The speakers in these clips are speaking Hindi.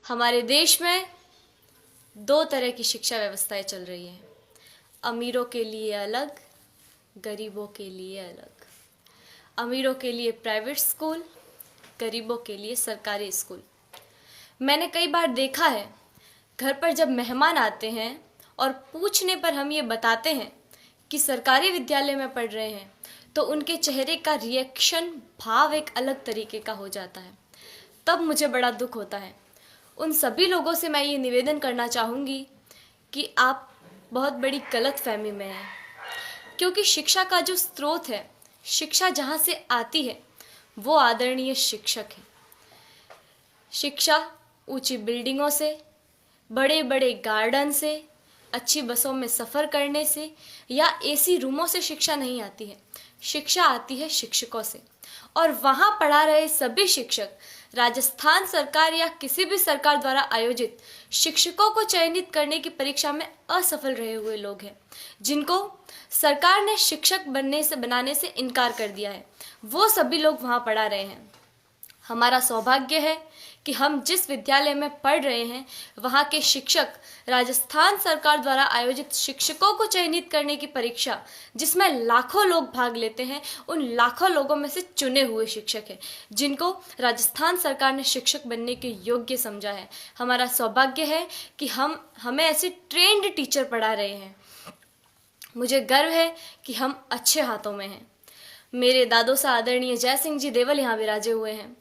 हमारे देश में दो तरह की शिक्षा व्यवस्थाएं चल रही हैं। अमीरों के लिए अलग, गरीबों के लिए अलग। अमीरों के लिए प्राइवेट स्कूल, गरीबों के लिए सरकारी स्कूल। मैंने कई बार देखा है, घर पर जब मेहमान आते हैं और पूछने पर हम ये बताते हैं कि सरकारी विद्यालय में पढ़ रहे हैं, तो उनके चेहरे का रिएक्शन, भाव एक अलग तरीके का हो जाता है। तब मुझे बड़ा दुख होता है। उन सभी लोगों से मैं ये निवेदन करना चाहूँगी कि आप बहुत बड़ी गलतफहमी में हैं, क्योंकि शिक्षा का जो स्रोत है, शिक्षा जहाँ से आती है, वो आदरणीय शिक्षक है। शिक्षा ऊंची बिल्डिंगों से, बड़े बड़े गार्डन से, अच्छी बसों में सफ़र करने से या एसी रूमों से शिक्षा नहीं आती है। शिक्षा आती है शिक्षकों से, और वहाँ पढ़ा रहे सभी शिक्षक राजस्थान सरकार या किसी भी सरकार द्वारा आयोजित शिक्षकों को चयनित करने की परीक्षा में असफल रहे हुए लोग हैं, जिनको सरकार ने शिक्षक बनाने से इनकार कर दिया है। वो सभी लोग वहाँ पढ़ा रहे हैं। हमारा सौभाग्य है कि हम जिस विद्यालय में पढ़ रहे हैं, वहाँ के शिक्षक राजस्थान सरकार द्वारा आयोजित शिक्षकों को चयनित करने की परीक्षा, जिसमें लाखों लोग भाग लेते हैं, उन लाखों लोगों में से चुने हुए शिक्षक हैं, जिनको राजस्थान सरकार ने शिक्षक बनने के योग्य समझा है। हमारा सौभाग्य है कि हमें ऐसे ट्रेंड टीचर पढ़ा रहे हैं। मुझे गर्व है कि हम अच्छे हाथों में हैं। मेरे दादोसा आदरणीय जय सिंह जी देवल यहाँ विराजे हुए हैं,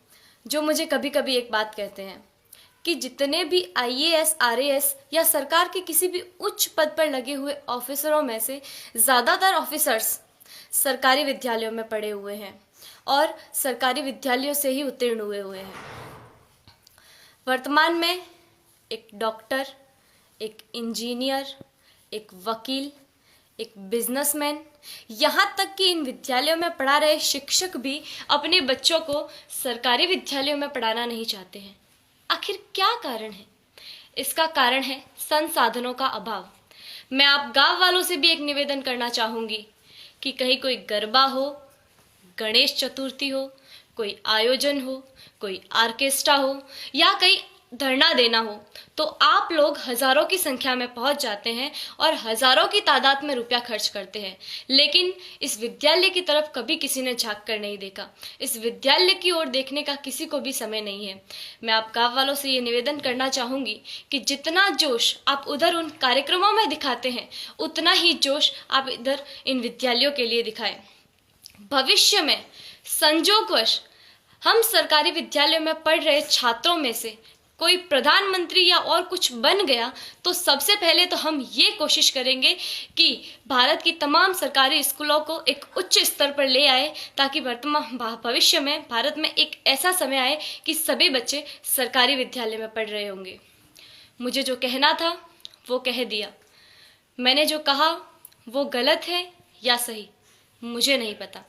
जो मुझे कभी कभी एक बात कहते हैं कि जितने भी IAS, RAS या सरकार के किसी भी उच्च पद पर लगे हुए ऑफिसरों में से ज़्यादातर ऑफिसर्स सरकारी विद्यालयों में पढ़े हुए हैं और सरकारी विद्यालयों से ही उत्तीर्ण हुए हैं। वर्तमान में एक डॉक्टर, एक इंजीनियर, एक वकील, एक बिजनेसमैन, यहाँ तक कि इन विद्यालयों में पढ़ा रहे शिक्षक भी अपने बच्चों को सरकारी विद्यालयों में पढ़ाना नहीं चाहते हैं। आखिर क्या कारण है? इसका कारण है संसाधनों का अभाव। मैं आप गांव वालों से भी एक निवेदन करना चाहूँगी कि कहीं कोई गरबा हो, गणेश चतुर्थी हो, कोई आयोजन हो, कोई ऑर्केस्ट्रा हो या कहीं धरना देना हो, तो आप लोग हज़ारों की संख्या में पहुंच जाते हैं और हज़ारों की तादाद में रुपया खर्च करते हैं, लेकिन इस विद्यालय की तरफ कभी किसी ने झांक कर नहीं देखा। इस विद्यालय की ओर देखने का किसी को भी समय नहीं है। मैं आप गाँव वालों से ये निवेदन करना चाहूँगी कि जितना जोश आप उधर उन कार्यक्रमों में दिखाते हैं, उतना ही जोश आप इधर इन विद्यालयों के लिए दिखाएं। भविष्य में संजोगवश हम सरकारी विद्यालयों में पढ़ रहे छात्रों में से कोई प्रधानमंत्री या और कुछ बन गया, तो सबसे पहले तो हम ये कोशिश करेंगे कि भारत की तमाम सरकारी स्कूलों को एक उच्च स्तर पर ले आए, ताकि भविष्य में भारत में एक ऐसा समय आए कि सभी बच्चे सरकारी विद्यालय में पढ़ रहे होंगे। मुझे जो कहना था वो कह दिया। मैंने जो कहा वो गलत है या सही, मुझे नहीं पता।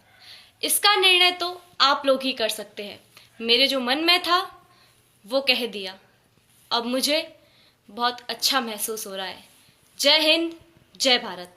इसका निर्णय तो आप लोग ही कर सकते हैं। मेरे जो मन में था वो कह दिया। अब मुझे बहुत अच्छा महसूस हो रहा है। जय हिंद, जय भारत।